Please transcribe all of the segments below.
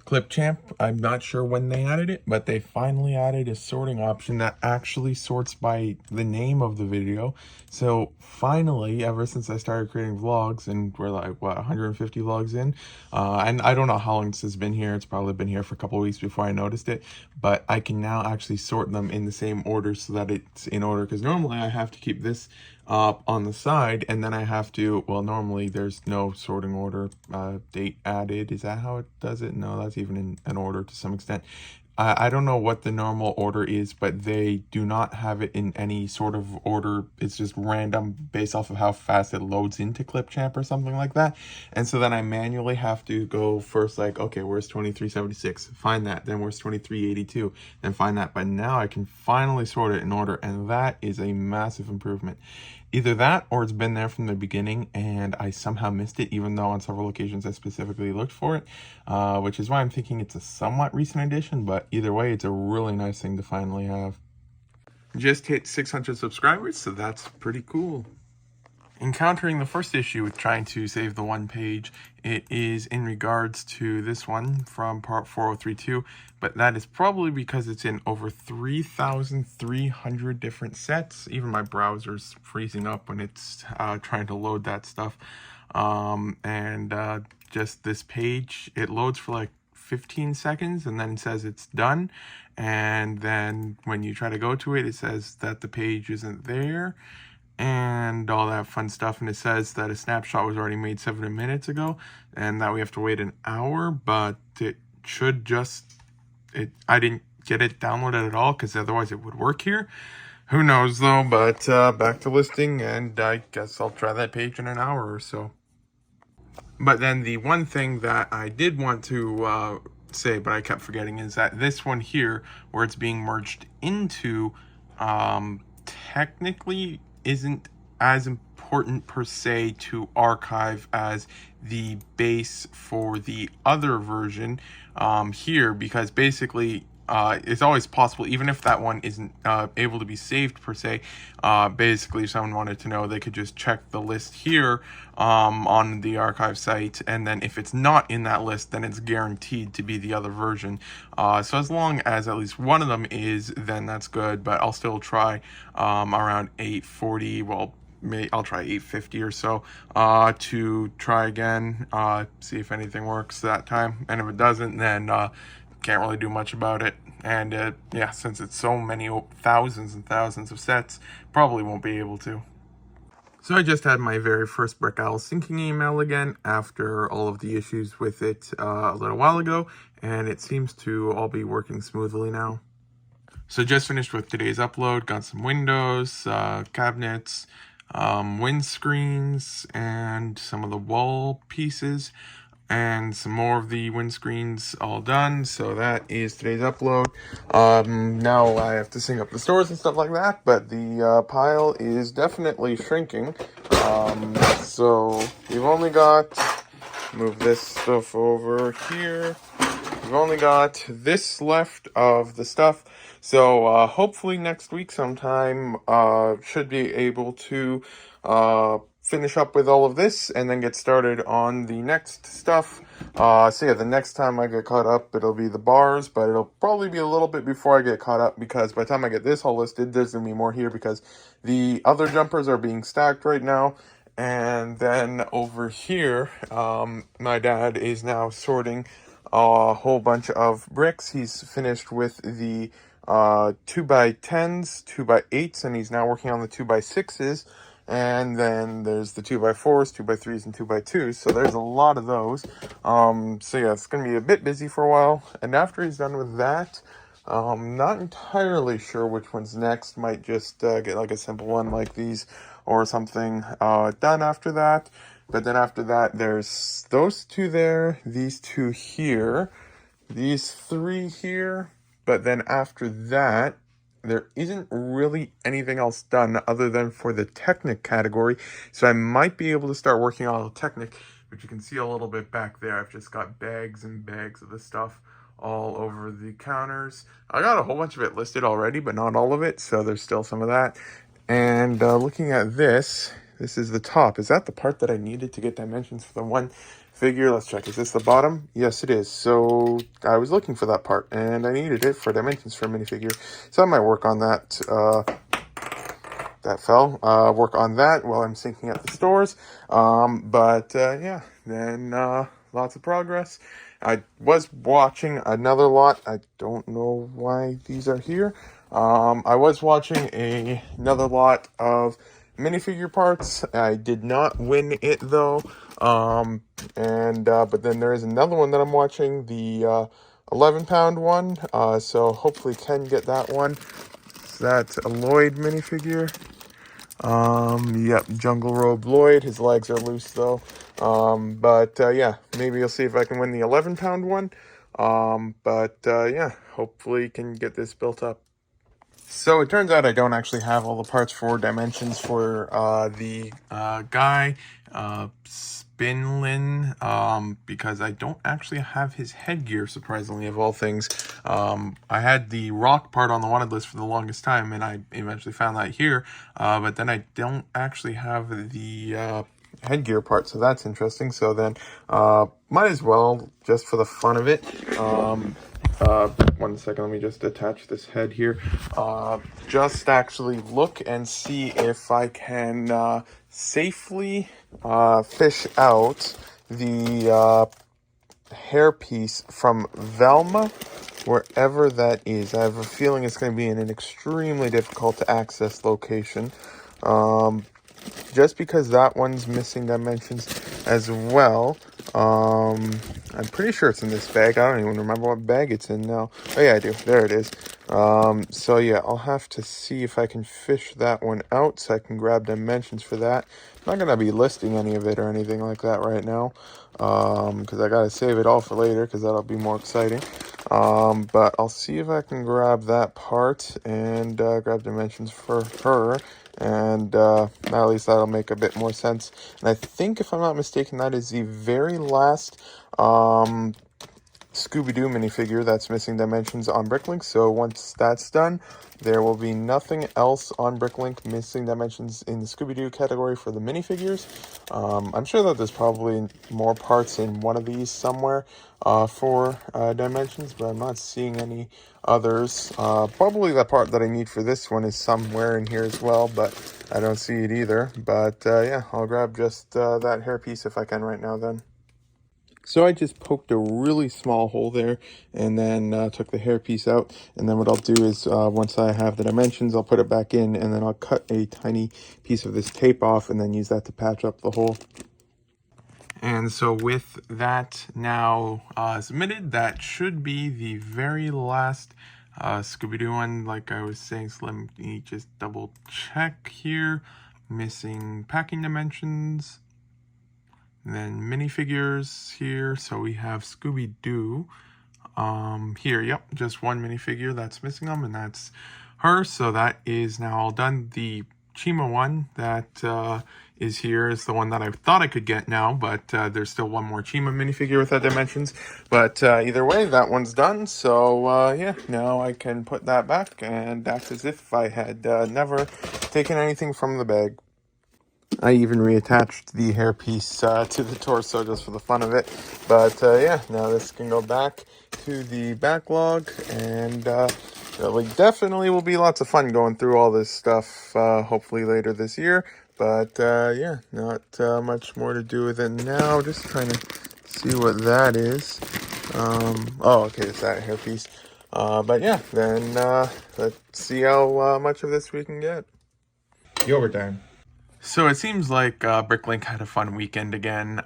Clipchamp, I'm not sure when they added it, but they finally added a sorting option that actually sorts by the name of the video. So finally, ever since I started creating vlogs, and we're like, what, 150 vlogs in? And I don't know how long this has been here. It's probably been here for a couple of weeks before I noticed it, but I can now actually sort them in the same order so that it's in order, because normally I have to keep this up on the side, and then I have to, well, normally there's no sorting order, date added. Is that how it does it? No, that's even in an order to some extent. I don't know what the normal order is, but they do not have it in any sort of order. It's just random based off of how fast it loads into Clipchamp or something like that. And so then I manually have to go first, like, okay, where's 2376? Find that. Then where's 2382? Then find that. But now I can finally sort it in order, and that is a massive improvement. Either that, or it's been there from the beginning and I somehow missed it, even though on several occasions I specifically looked for it, which is why I'm thinking it's a somewhat recent addition, but either way, it's a really nice thing to finally have. Just hit 600 subscribers, so that's pretty cool. Encountering the first issue with trying to save the one page, it is in regards to this one from part 4032, but that is probably because it's in over 3,300 different sets. Even my browser's freezing up when it's trying to load that stuff. Just this page, it loads for like 15 seconds and then says it's done, and then when you try to go to it, it says that the page isn't there and all that fun stuff, and it says that a snapshot was already made 7 minutes ago and that we have to wait an hour, but it should just, I didn't get it downloaded at all because otherwise it would work here. Who knows though, but back to listing, and I guess I'll try that page in an hour or so. But then the one thing that I did want to say, but I kept forgetting, is that this one here, where it's being merged into, technically isn't as important per se to archive as the base for the other version here, because basically it's always possible, even if that one isn't able to be saved per se. Basically, if someone wanted to know, they could just check the list here on the archive site, and then if it's not in that list, then it's guaranteed to be the other version. So as long as at least one of them is, then that's good, but I'll still try around 840, well, I'll try 850 or so to try again, see if anything works that time, and if it doesn't, then can't really do much about it. And yeah, since it's so many thousands and thousands of sets, probably won't be able to. So I just had my very first Brick Owl syncing email again after all of the issues with it a little while ago, and it seems to all be working smoothly now. So just finished with today's upload, got some windows, cabinets, windscreens, and some of the wall pieces, and some more of the windscreens all done. So that is today's upload. Now I have to sync up the stores and stuff like that, but the pile is definitely shrinking. So we've only got, move this stuff over here, we've only got this left of the stuff. So hopefully next week sometime should be able to finish up with all of this and then get started on the next stuff. So yeah, the next time I get caught up, it'll be the bars, but it'll probably be a little bit before I get caught up, because by the time I get this all listed, there's gonna be more here because the other jumpers are being stacked right now. And then over here, my dad is now sorting a whole bunch of bricks. He's finished with the 2x10s, 2x8s, and he's now working on the 2x6s. And then there's the 2x4s, 2x3s, and 2x2s. So there's a lot of those. So yeah, it's going to be a bit busy for a while. And after he's done with that, not entirely sure which one's next. Might just get like a simple one like these or something done after that. But then after that, there's those two there, these two here, these three here. But then after that, there isn't really anything else done other than for the Technic category. So I might be able to start working on the Technic, which you can see a little bit back there. I've just got bags and bags of the stuff all over the counters. I got a whole bunch of it listed already, but not all of it. So there's still some of that. And looking at this, this is the top. Is that the part that I needed to get dimensions for the one figure? Let's check. Is this the bottom? Yes, it is. So I was looking for that part, and I needed it for dimensions for a minifigure. So I might work on that. That fell. Work on that while I'm syncing at the stores. Yeah, then lots of progress. I was watching another lot. I don't know why these are here. I was watching another lot of minifigure parts. I did not win it though. But then there is another one that I'm watching, the 11-pound one. So hopefully can get that one. So that's a Lloyd minifigure. Yep, Jungle Robe Lloyd. His legs are loose though. Yeah, maybe you'll see if I can win the 11-pound one. Yeah, hopefully can get this built up. So it turns out I don't actually have all the parts for dimensions for the guy, Spinlin, because I don't actually have his headgear, surprisingly, of all things. I had the rock part on the wanted list for the longest time, and I eventually found that here, but then I don't actually have the headgear part, so that's interesting. So then might as well, just for the fun of it, 1 second, let me just attach this head here. Just actually look and see if I can safely fish out the hairpiece from Velma, wherever that is. I have a feeling it's going to be in an extremely difficult to access location. Just because that one's missing dimensions as well. I'm pretty sure it's in this bag. I don't even remember what bag it's in now. Oh yeah, I do. There it is. So yeah, I'll have to see if I can fish that one out so I can grab dimensions for that. I'm not going to be listing any of it or anything like that right now, because I got to save it all for later because that'll be more exciting. But I'll see if I can grab that part and grab dimensions for her. And at least that'll make a bit more sense. And I think, if I'm not mistaken, that is the very last Scooby-Doo minifigure that's missing dimensions on Bricklink. So once that's done, there will be nothing else on Bricklink missing dimensions in the Scooby-Doo category for the minifigures. I'm sure that there's probably more parts in one of these somewhere for dimensions, but I'm not seeing any others. Probably the part that I need for this one is somewhere in here as well, but I don't see it either. But yeah, I'll grab just that hairpiece if I can right now then. So I just poked a really small hole there and then took the hairpiece out. And then what I'll do is once I have the dimensions, I'll put it back in, and then I'll cut a tiny piece of this tape off and then use that to patch up the hole. And so with that now submitted, that should be the very last Scooby-Doo one. Like I was saying, so let me just double check here. Missing packing dimensions. And then minifigures here. So we have Scooby-Doo here. Yep, just one minifigure that's missing them, and that's her. So that is now all done. The Chima one that is here is the one that I thought I could get now, but there's still one more Chima minifigure without dimensions. But either way, that one's done. So yeah, now I can put that back and act as if I had never taken anything from the bag. I even reattached the hairpiece to the torso just for the fun of it. But yeah, now this can go back to the backlog, and it definitely will be lots of fun going through all this stuff, hopefully later this year. But yeah, not much more to do with it now. Just trying to see what that is. Oh, okay, it's that hairpiece. But yeah, then let's see how much of this we can get. Yogurt time. So it seems like Bricklink had a fun weekend again.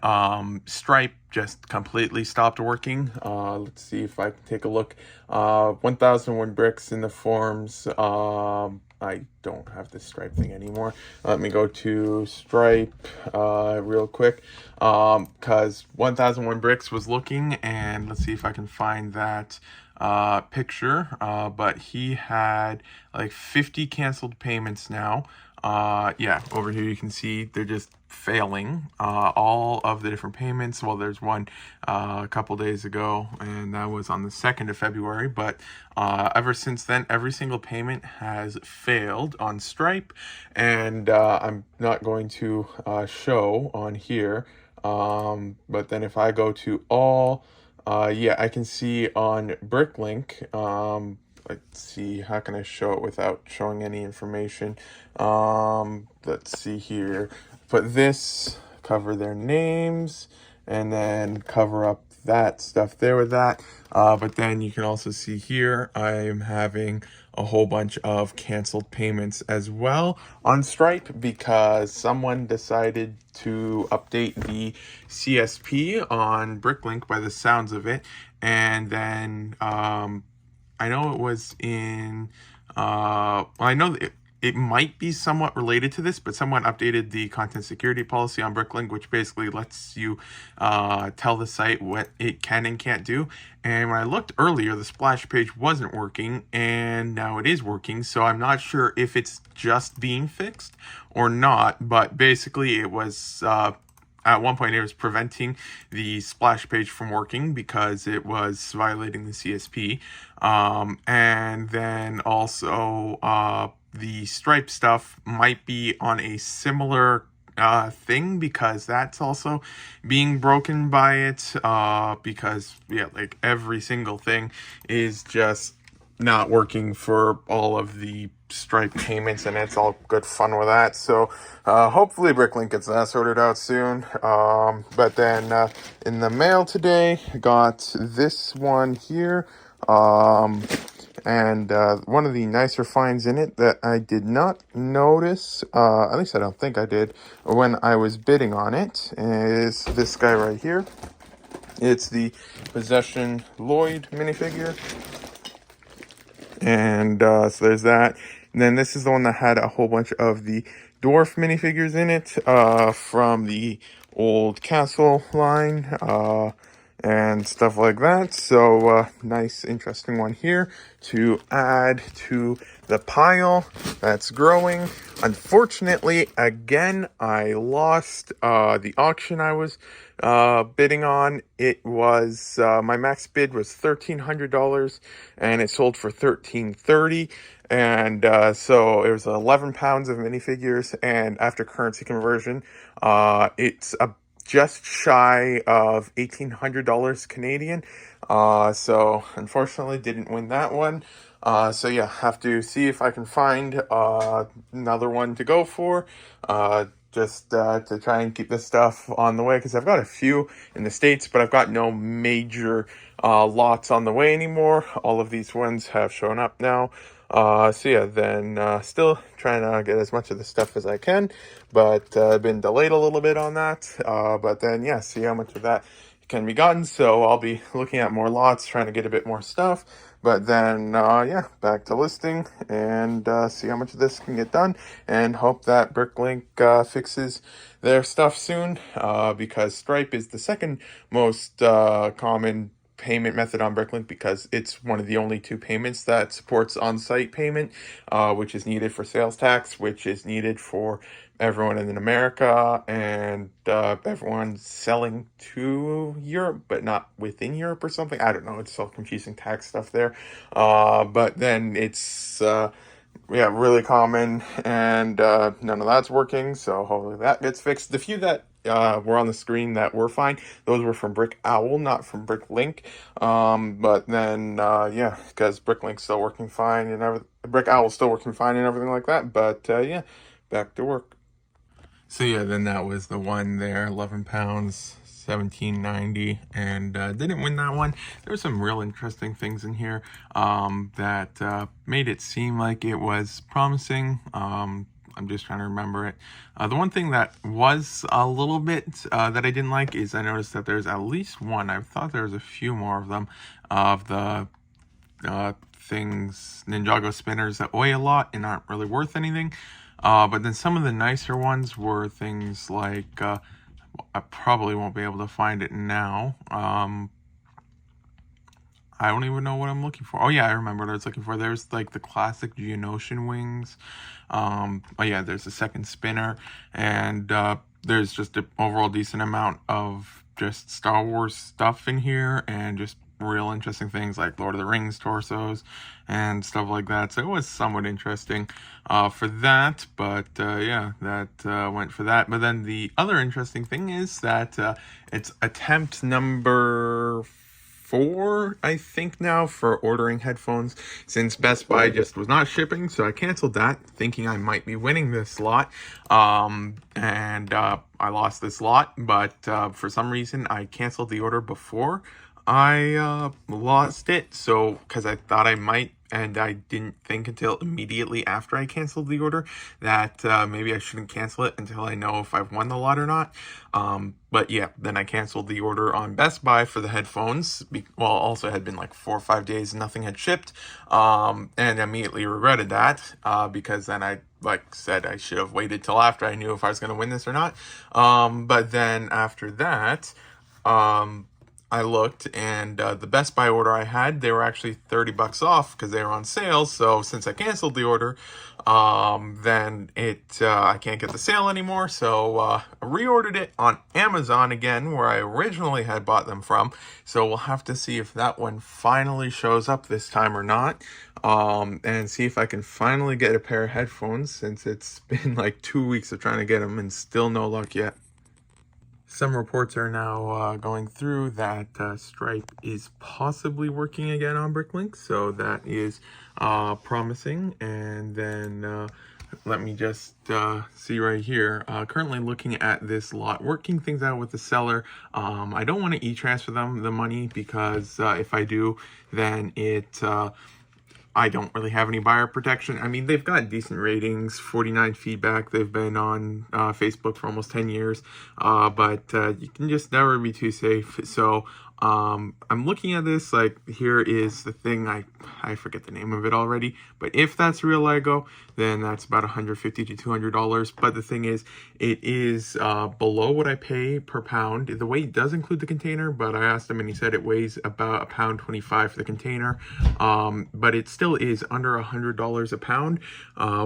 Stripe just completely stopped working. Let's see if I can take a look. 1001 bricks in the forms. I don't have this Stripe thing anymore. Let me go to Stripe real quick, because 1001 bricks was looking, and let's see if I can find that picture. But he had like 50 canceled payments now. yeah, over here you can see they're just failing all of the different payments. Well, there's one a couple days ago, and that was on the 2nd of February, but ever since then, every single payment has failed on Stripe, and I'm not going to show on here, but then if I go to all, yeah, I can see on Bricklink, let's see, how can I show it without showing any information? Let's see here. Put this, cover their names, and then cover up that stuff there with that. But then you can also see here, I am having a whole bunch of canceled payments as well on Stripe because someone decided to update the CSP on Bricklink by the sounds of it. And then, I know it was in, well, I know it might be somewhat related to this, but someone updated the content security policy on Bricklink, which basically lets you tell the site what it can and can't do. And when I looked earlier, the splash page wasn't working, and now it is working. So I'm not sure if it's just being fixed or not, but basically it was... at one point, it was preventing the splash page from working because it was violating the CSP. And then also the Stripe stuff might be on a similar thing because that's also being broken by it. Because, yeah, like every single thing is just not working for all of the Stripe payments, and it's all good fun with that. So hopefully Bricklink gets that sorted out soon. But then in the mail today, got this one here, and one of the nicer finds in it that I did not notice, at least I don't think I did, when I was bidding on it, is this guy right here. It's the Possession Lloyd minifigure. And so there's that. And then this is the one that had a whole bunch of the dwarf minifigures in it from the old castle line and stuff like that. So nice, interesting one here to add to the pile that's growing. Unfortunately, again, I lost the auction I was bidding on. It was my max bid was $1,300 and it sold for $1,330. And so it was 11 pounds of minifigures, and after currency conversion, it's just shy of $1,800 Canadian. So unfortunately didn't win that one. So yeah, have to see if I can find another one to go for. Just to try and keep this stuff on the way, because I've got a few in the States, but I've got no major lots on the way anymore. All of these ones have shown up now. So yeah, then still trying to get as much of the stuff as I can, but I've been delayed a little bit on that. But then yeah, see how much of that can be gotten. So I'll be looking at more lots, trying to get a bit more stuff. But then yeah, back to listing and see how much of this can get done, and hope that Bricklink fixes their stuff soon, because Stripe is the second most common payment method on Bricklink, because it's one of the only two payments that supports on-site payment, which is needed for sales tax, which is needed for everyone in America, and everyone selling to Europe but not within Europe or something. I don't know, it's all confusing tax stuff there, but then it's yeah, really common, and none of that's working, so hopefully that gets fixed. The few that were on the screen that were fine, those were from Brick Owl, not from Bricklink. But then yeah, because Bricklink's still working fine and Brick Owl's still working fine and everything like that. But yeah, back to work. So yeah, then that was the one there, 11 pounds, $17.90, and didn't win that one. There were some real interesting things in here that made it seem like it was promising. I'm just trying to remember it. The one thing that was a little bit that I didn't like is I noticed that there's at least one, I thought there was a few more of them, of the things, Ninjago spinners that weigh a lot and aren't really worth anything. But then some of the nicer ones were things like, I probably won't be able to find it now. I don't even know what I'm looking for. Oh yeah, I remember what I was looking for. There's like the classic Geonosian wings. Oh yeah, there's a second spinner, and there's just an overall decent amount of just Star Wars stuff in here, and just real interesting things like Lord of the Rings torsos and stuff like that. So it was somewhat interesting for that. But yeah, that went for that. But then the other interesting thing is that it's attempt number 4, I think now, for ordering headphones, since Best Buy just was not shipping. So I canceled that, thinking I might be winning this lot. And I lost this lot, but for some reason I canceled the order before I lost it. So, because I thought I might, and I didn't think until immediately after I canceled the order that maybe I shouldn't cancel it until I know if I've won the lot or not. But yeah, then I canceled the order on Best Buy for the headphones. Well, also had been like 4 or 5 days, nothing had shipped, and immediately regretted that because then I said I should have waited till after I knew if I was going to win this or not. But then after that, I looked, and the Best Buy order I had, they were actually $30 off because they were on sale. So since I canceled the order, then I can't get the sale anymore. So I reordered it on Amazon again, where I originally had bought them from. So we'll have to see if that one finally shows up this time or not, and see if I can finally get a pair of headphones, since it's been like 2 weeks of trying to get them and still no luck yet. Some reports are now going through that Stripe is possibly working again on Bricklink, so that is promising. And then let me just see right here. Currently looking at this lot, working things out with the seller. I don't want to e-transfer them the money because if I do, then I don't really have any buyer protection. I mean, they've got decent ratings, 49 feedback. They've been on Facebook for almost 10 years, but you can just never be too safe. So I'm looking at this, like, here is the thing, I forget the name of it already, but if that's real Lego, then that's about $150 to $200. But the thing is, it is below what I pay per pound. The weight does include the container, but I asked him and he said it weighs about £1.25 for the container. But it still is under $100 a pound,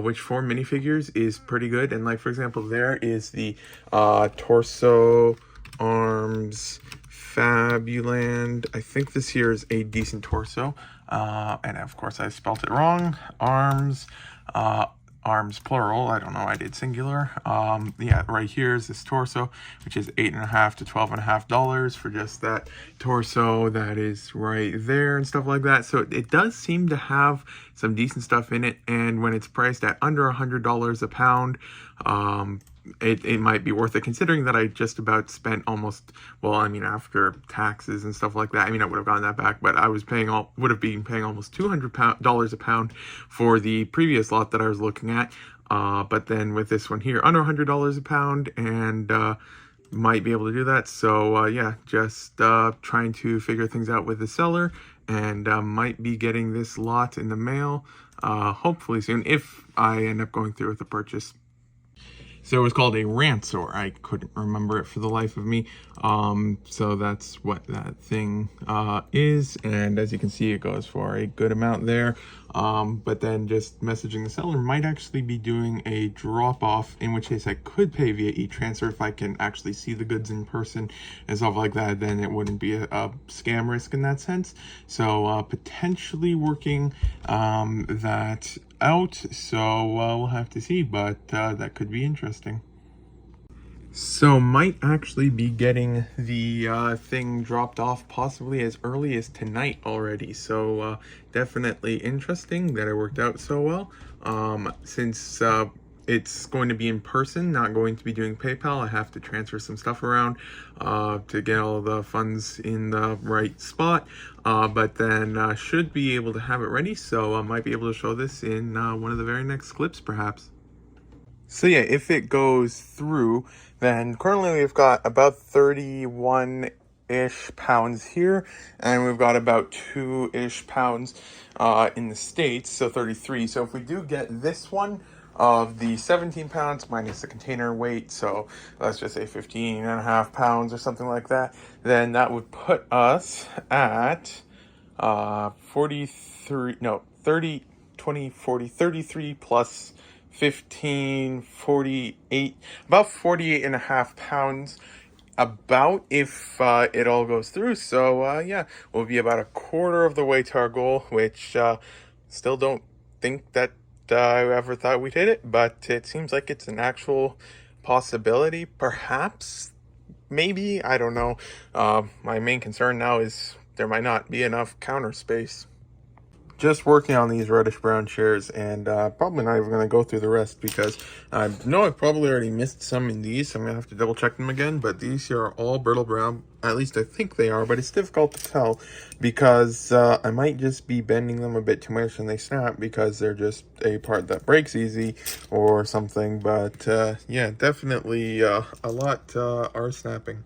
which for minifigures is pretty good. And like, for example, there is the torso, arms, Fabuland. I think this here is a decent torso. And of course I spelt it wrong. Arms, arms plural. I don't know, I did singular. Yeah, right here is this torso, which is $8.50 to $12.50 for just that torso that is right there and stuff like that. So it does seem to have some decent stuff in it, and when it's priced at under $100 a pound, it might be worth it, considering that I just about spent almost, well, I mean, after taxes and stuff like that, I mean, I would have gotten that back, but I was would have been paying almost $200 a pound for the previous lot that I was looking at. But then with this one here, under $100 a pound, and might be able to do that. So yeah, just trying to figure things out with the seller, and might be getting this lot in the mail hopefully soon, if I end up going through with the purchase. So it was called a Rancer. I couldn't remember it for the life of me. So that's what that thing is. And as you can see, it goes for a good amount there. But then just messaging the seller, might actually be doing a drop off, in which case I could pay via e-transfer if I can actually see the goods in person and stuff like that. Then it wouldn't be a scam risk in that sense. So potentially working that out. So we'll have to see, but that could be interesting. So might actually be getting the thing dropped off possibly as early as tonight already. So definitely interesting that it worked out so well. Since it's going to be in person, not going to be doing PayPal, I have to transfer some stuff around to get all the funds in the right spot. But then should be able to have it ready. So I might be able to show this in one of the very next clips, perhaps. So yeah, if it goes through, then currently we've got about 31-ish pounds here, and we've got about 2-ish pounds in the States, so 33. So if we do get this one of the 17 pounds minus the container weight, so let's just say 15.5 pounds or something like that, then that would put us at 43, no, 30, 20, 40, 33 plus 15, 48, about 48 and a half pounds, about, if it all goes through. So yeah, we'll be about a quarter of the way to our goal, which still don't think that I ever thought we'd hit it, but it seems like it's an actual possibility. Perhaps, maybe, I don't know. My main concern now is there might not be enough counter space. Just working on these reddish brown chairs, and probably not even going to go through the rest because I know I probably already missed some in these, so I'm going to have to double check them again. But these here are all brittle brown, at least I think they are, but it's difficult to tell because I might just be bending them a bit too much and they snap because they're just a part that breaks easy or something. But yeah, definitely a lot are snapping.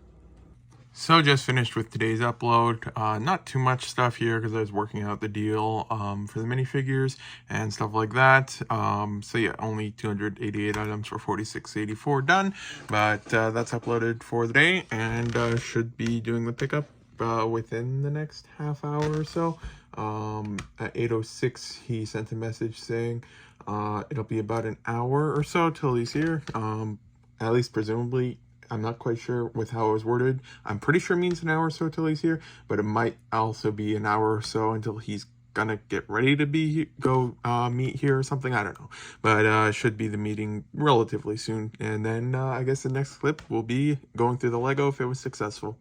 So just finished with today's upload. Not too much stuff here because I was working out the deal for the minifigures and stuff like that. So yeah, only 288 items for 46.84 done. But that's uploaded for the day, and should be doing the pickup within the next half hour or so. At 8:06, he sent a message saying it'll be about an hour or so till he's here. At least presumably. I'm not quite sure with how it was worded. I'm pretty sure it means an hour or so till he's here, but it might also be an hour or so until he's gonna get ready to go meet here or something. I don't know, but should be the meeting relatively soon. And then I guess the next clip will be going through the Lego if it was successful.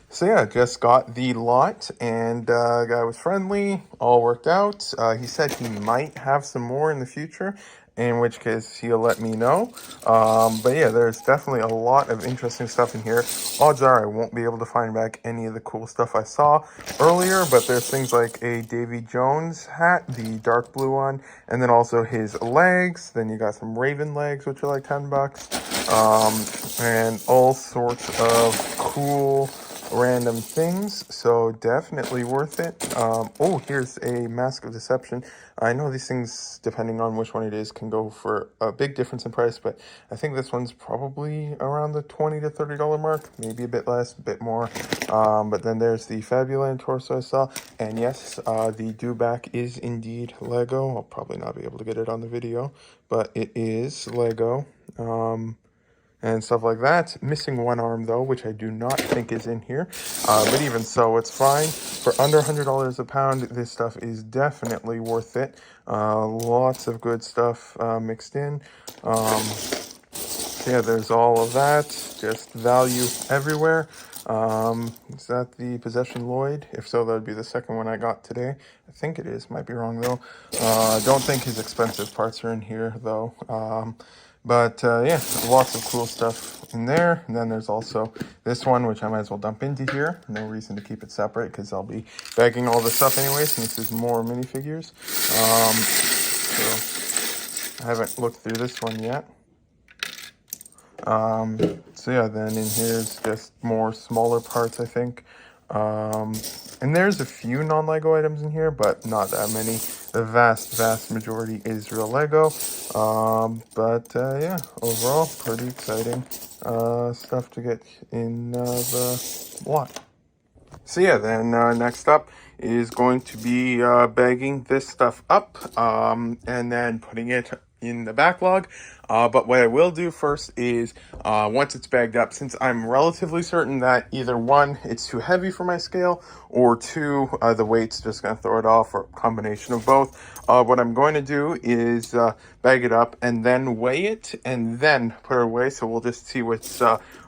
So yeah, just got the lot, and guy was friendly, all worked out. He said he might have some more in the future, in which case he'll let me know. But yeah, there's definitely a lot of interesting stuff in here. Odds are I won't be able to find back any of the cool stuff I saw earlier, but there's things like a Davy Jones hat, the dark blue one, and then also his legs. Then you got some Raven legs, which are like $10. And all sorts of cool random things, so definitely worth it. Oh, here's a Mask of Deception. I know these things, depending on which one it is, can go for a big difference in price, but I think this one's probably around the $20 to $30 mark, maybe a bit less, a bit more. But then there's the Fabuland torso I saw, and yes, the dewback is indeed Lego. I'll probably not be able to get it on the video, but it is Lego. And stuff like that. Missing one arm though, which I do not think is in here. But even so, it's fine. For under $100 a pound, this stuff is definitely worth it. Lots of good stuff mixed in. Yeah, there's all of that. Just value everywhere. Is that the Possession Lloyd? If so, that would be the second one I got today. I think it is. Might be wrong though. Don't think his expensive parts are in here though. But yeah, lots of cool stuff in there. And then there's also this one, which I might as well dump into here. No reason to keep it separate because I'll be bagging all this up anyways. And this is more minifigures. So I haven't looked through this one yet. So yeah, then in here's just more smaller parts, I think. And there's a few non-Lego items in here, but not that many. The vast majority is real Lego. But yeah, overall, pretty exciting stuff to get in the lot. So yeah, then next up is going to be bagging this stuff up and then putting it in the backlog. But what I will do first is once it's bagged up, since I'm relatively certain that either one, it's too heavy for my scale, or two, the weight's just going to throw it off, or a combination of both. What I'm going to do is bag it up and then weigh it and then put it away. So we'll just see what's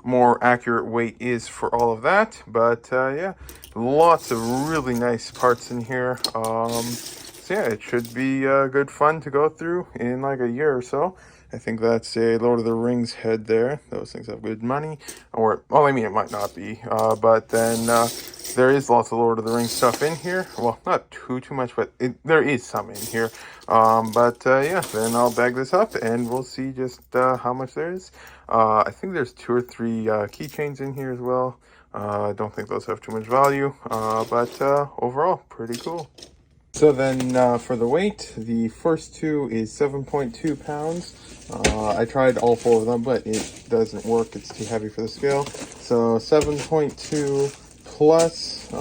more accurate weight is for all of that. But yeah, lots of really nice parts in here. So yeah, it should be good fun to go through in like a year or so. I think that's a Lord of the Rings head there. Those things have good money. Or, well, I mean, it might not be. But then there is lots of Lord of the Rings stuff in here. Well, not too much, but there is some in here. But yeah, then I'll bag this up and we'll see just how much there is. I think there's 2 or 3 keychains in here as well. I don't think those have too much value. But overall, pretty cool. So then for the weight, the first two is 7.2 pounds. I tried all 4 of them, but it doesn't work. It's too heavy for the scale. So 7.2 plus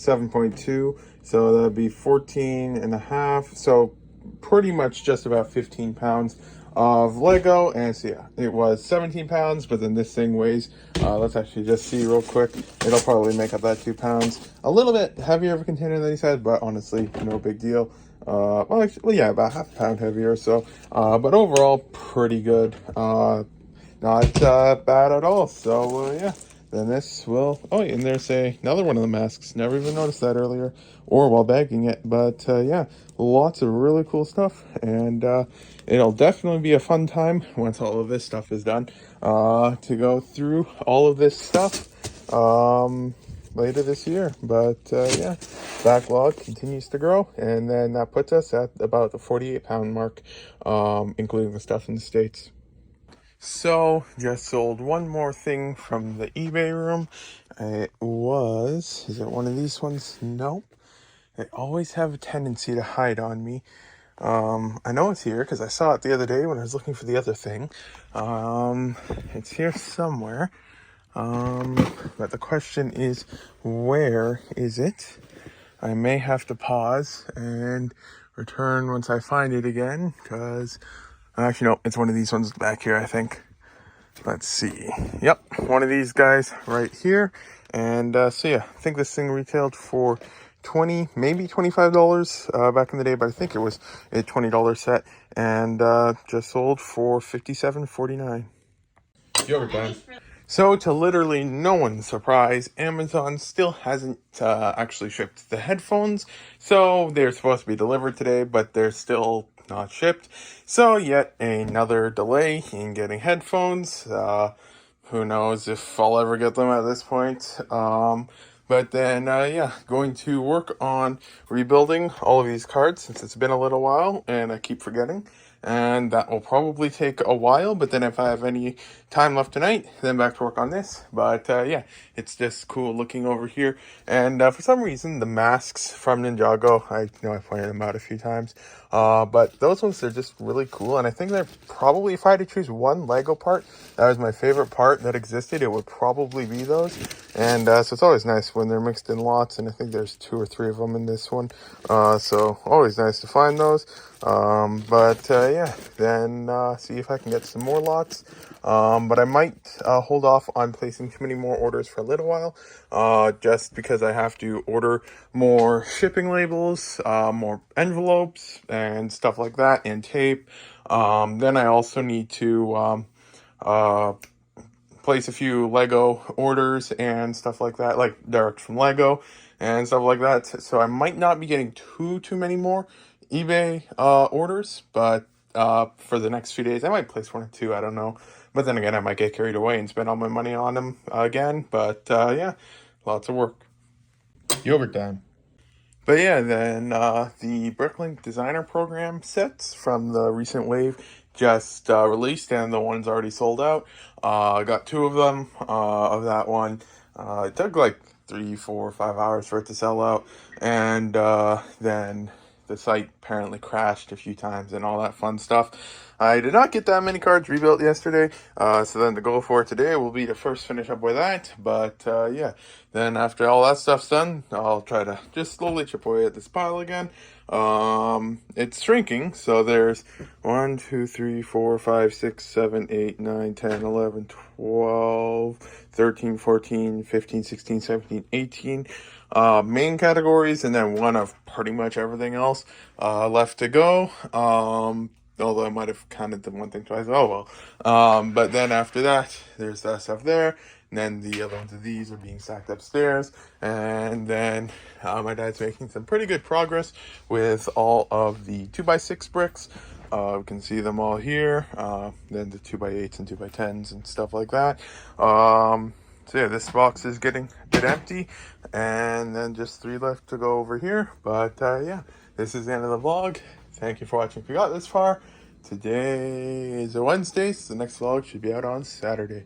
7.2, so that'd be 14 and a half, so pretty much just about 15 pounds of Lego. And so yeah, it was 17 pounds, but then this thing weighs, let's actually just see real quick. It'll probably make up that 2 pounds. A little bit heavier of a container than he said, but honestly, no big deal. Well, actually, well, yeah, about half a pound heavier or so, but overall pretty good. Not bad at all. So yeah, then this will, oh, and there's another one of the masks. Never even noticed that earlier or while bagging it. But yeah, lots of really cool stuff. And it'll definitely be a fun time once all of this stuff is done to go through all of this stuff later this year. But yeah, backlog continues to grow. And then that puts us at about the 48-pound mark, including the stuff in the States. So, just sold one more thing from the eBay room. It was, is it one of these ones? Nope. They always have a tendency to hide on me. I know it's here because I saw it the other day when I was looking for the other thing. It's here somewhere. But the question is, where is it? I may have to pause and return once I find it again, because actually, no, it's one of these ones back here, I think. Let's see. Yep, one of these guys right here. And so yeah, I think this thing retailed for $20, maybe $25 back in the day, but I think it was a $20 set, and just sold for $57.49. Yogurt time. So, to literally no one's surprise, Amazon still hasn't actually shipped the headphones. So, they're supposed to be delivered today, but they're still not shipped. So, yet another delay in getting headphones. Who knows if I'll ever get them at this point. But then, yeah, going to work on rebuilding all of these cards since it's been a little while and I keep forgetting. And that will probably take a while, but then if I have any time left tonight, then back to work on this. But yeah, it's just cool looking over here. And for some reason, the masks from Ninjago, I know I pointed them out a few times, but those ones are just really cool. And I think they're probably, if I had to choose one Lego part that was my favorite part that existed, it would probably be those. And so it's always nice when they're mixed in lots, and I think there's 2 or 3 of them in this one. So always nice to find those. But yeah, then see if I can get some more lots. But I might hold off on placing too many more orders for a little while, just because I have to order more shipping labels, more envelopes and stuff like that, and tape. Then I also need to place a few Lego orders and stuff like that, like direct from Lego and stuff like that. So I might not be getting too many more eBay orders, but for the next few days I might place 1 or 2, I don't know. But then again, I might get carried away and spend all my money on them again. But yeah, lots of work. Yogurt time. But yeah, then the Bricklink designer program sets from the recent wave just released, and the one's already sold out. I got 2 of them of that one. It took like 3, 4, 5 hours for it to sell out, and then the site apparently crashed a few times and all that fun stuff. I did not get that many cards rebuilt yesterday, so then the goal for today will be to first finish up with that. But yeah, then after all that stuff's done, I'll try to just slowly chip away at this pile again. It's shrinking, so there's 1, 2, 3, 4, 5, 6, 7, 8, 9, 10, 11, 12, 13, 14, 15, 16, 17, 18 main categories, and then 1 of pretty much everything else left to go. Although I might have counted the 1 thing twice. Oh well. But then after that, there's that stuff there. And then the other ones of these are being stacked upstairs. And then my dad's making some pretty good progress with all of the 2x6 bricks. We can see them all here. Then the 2x8s and 2x10s and stuff like that. So yeah, this box is getting a bit empty. And then just 3 left to go over here. But yeah, this is the end of the vlog. Thank you for watching if you got this far. Today is a Wednesday, so the next vlog should be out on Saturday.